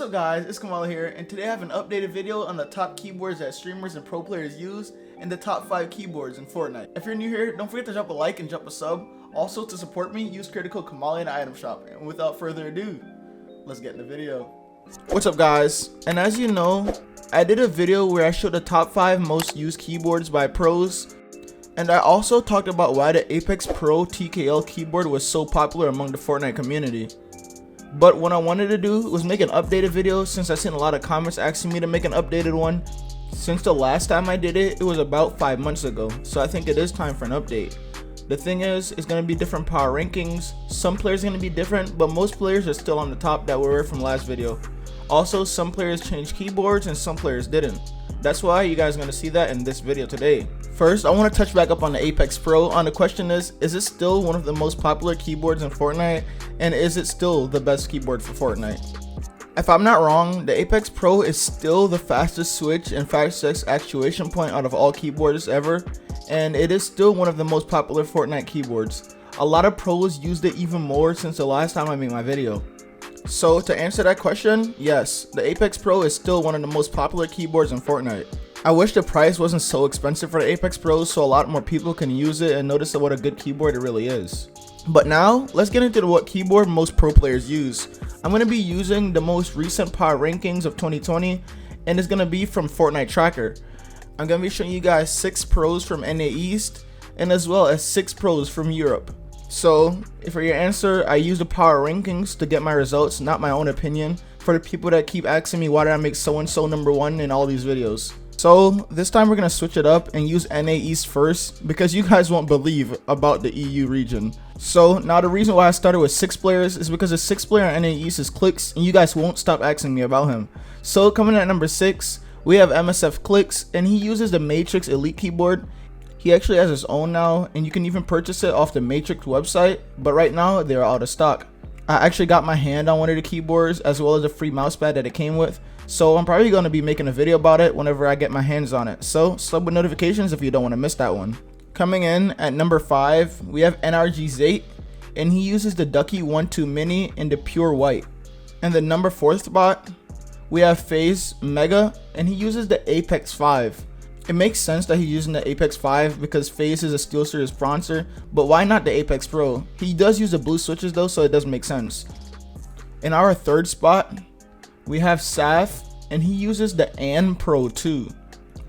up guys, it's Kamahley here, and today I have an updated video on the top keyboards that streamers and pro players use and the top 5 keyboards in Fortnite. If you're new here, don't forget to drop a like and drop a sub. Also, to support me, use critical Kamahley in the item shop. And without further ado, let's get in the video. What's up guys, and as you know, I did a video where I showed the top 5 most used keyboards by pros, and I also talked about why the Apex Pro TKL keyboard was so popular among the Fortnite community. But what I wanted to do was make an updated video, since I've seen a lot of comments asking me to make an updated one. Since the last time I did it, it was about 5 months ago, so I think it is time for an update. The thing is, it's going to be different power rankings. Some players are going to be different, but most players are still on the top that were from last video. Also, some players changed keyboards and some players didn't. That's why you guys are going to see that in this video today. First, I want to touch back up on the Apex Pro. The question is it still one of the most popular keyboards in Fortnite? And is it still the best keyboard for Fortnite? If I'm not wrong, the Apex Pro is still the fastest switch and fastest actuation point out of all keyboards ever. And it is still one of the most popular Fortnite keyboards. A lot of pros used it even more since the last time I made my video. So to answer that question, yes, the Apex Pro is still one of the most popular keyboards in Fortnite. I wish the price wasn't so expensive for the Apex Pro so a lot more people can use it and notice what a good keyboard it really is. But now, let's get into what keyboard most pro players use. I'm going to be using the most recent power rankings of 2020, and it's going to be from Fortnite Tracker. I'm going to be showing you guys 6 pros from NA East, and as well as 6 pros from Europe. So, for your answer, I use the power rankings to get my results, not my own opinion, for the people that keep asking me why did I make so-and-so number 1 in all these videos. So, this time we're going to switch it up and use NA East first, because you guys won't believe about the EU region. So, now the reason why I started with 6 players is because the 6th player in NA East is Clicks, and you guys won't stop asking me about him. So, coming in at number 6, we have MSF Clicks, and he uses the Matrix Elite keyboard. He actually has his own now, and you can even purchase it off the Matrix website, but right now they're out of stock. I actually got my hand on one of the keyboards as well as a free mousepad that it came with, so I'm probably going to be making a video about it whenever I get my hands on it. So sub with notifications if you don't want to miss that one. Coming in at number 5, we have NRG Zayt, and he uses the Ducky 1-2 Mini in the pure white. And the number 4th spot, we have Faze Mega, and he uses the Apex 5. It makes sense that he's using the Apex 5 because Faze is a SteelSeries sponsor, but why not the Apex Pro? He does use the blue switches though, so it does make sense. In our 3rd spot, we have Saf, and he uses the An Pro 2.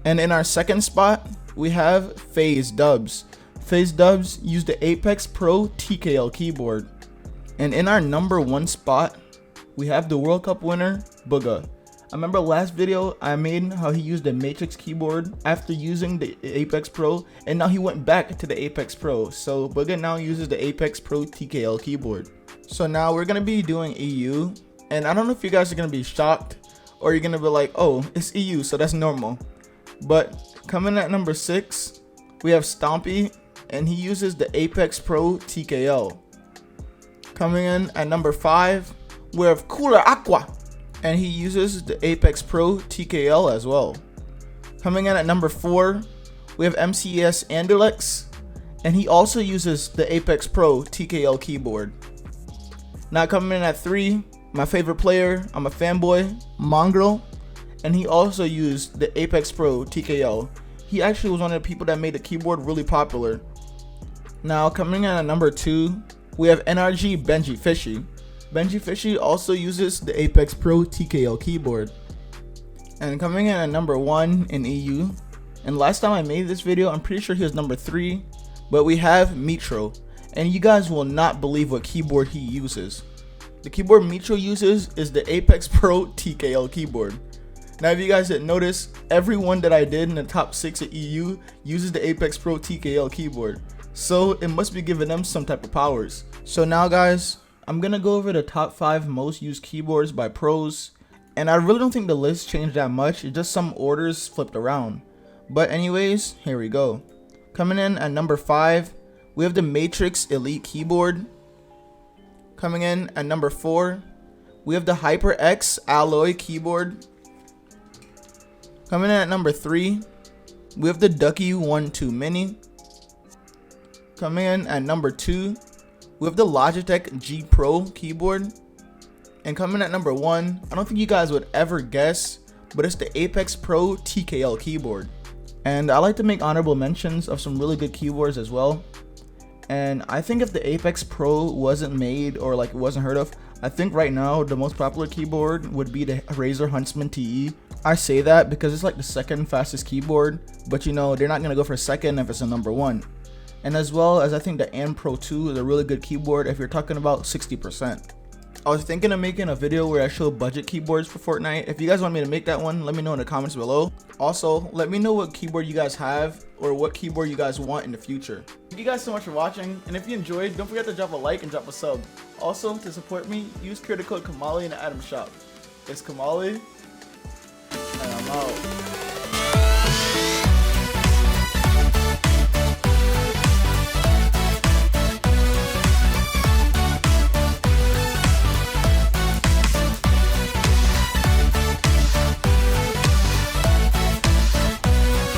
And in our 2nd spot, we have Faze Dubs. Faze Dubs use the Apex Pro TKL keyboard. And in our number 1 spot, we have the World Cup winner, Bughas. I remember last video I made how he used the Matrix keyboard after using the Apex Pro, and now he went back to the Apex Pro. So Bughas now uses the Apex Pro TKL keyboard. So now we're going to be doing EU, and I don't know if you guys are going to be shocked or you're going to be like, oh, it's EU, so that's normal. But coming at number 6, we have Stompy, and he uses the Apex Pro TKL. Coming in at number 5, we have Aqua, and he uses the Apex Pro TKL as well. Coming in at number 4, we have MCES Andilex, and he also uses the Apex Pro TKL keyboard. Now coming in at 3, my favorite player, I'm a fanboy, Mongraal, and he also used the Apex Pro TKL. He actually was one of the people that made the keyboard really popular. Now coming in at number 2, we have NRG benjyfishy. benjyfishy also uses the Apex Pro TKL keyboard. And coming in at number 1 in EU, and last time I made this video I'm pretty sure he was number 3, but we have Mitro, and you guys will not believe what keyboard he uses. The keyboard Mitro uses is the Apex Pro TKL keyboard. Now if you guys didn't notice, everyone that I did in the top 6 at EU uses the Apex Pro TKL keyboard, so it must be giving them some type of powers. So now guys, I'm gonna go over the top 5 most used keyboards by pros, and I really don't think the list changed that much, it's just some orders flipped around. But anyways, here we go. Coming in at number 5, we have the Matrix Elite keyboard. Coming in at number 4, we have the HyperX Alloy keyboard. Coming in at number 3, we have the Ducky 1-2 Mini. Coming in at number 2, we have the Logitech G Pro keyboard. And coming at number 1, I don't think you guys would ever guess, but it's the Apex Pro TKL keyboard. And I like to make honorable mentions of some really good keyboards as well. And I think if the Apex Pro wasn't made or like it wasn't heard of, I think right now the most popular keyboard would be the Razer Huntsman TE. I say that because it's like the second fastest keyboard, but you know, they're not gonna go for second if it's a number 1. And as well as I think the And Pro 2 is a really good keyboard if you're talking about 60%. I was thinking of making a video where I show budget keyboards for Fortnite. If you guys want me to make that one, let me know in the comments below. Also, let me know what keyboard you guys have or what keyboard you guys want in the future. Thank you guys so much for watching, and if you enjoyed, don't forget to drop a like and drop a sub. Also, to support me, use code Kamahley in the item shop. It's Kamahley, and I'm out.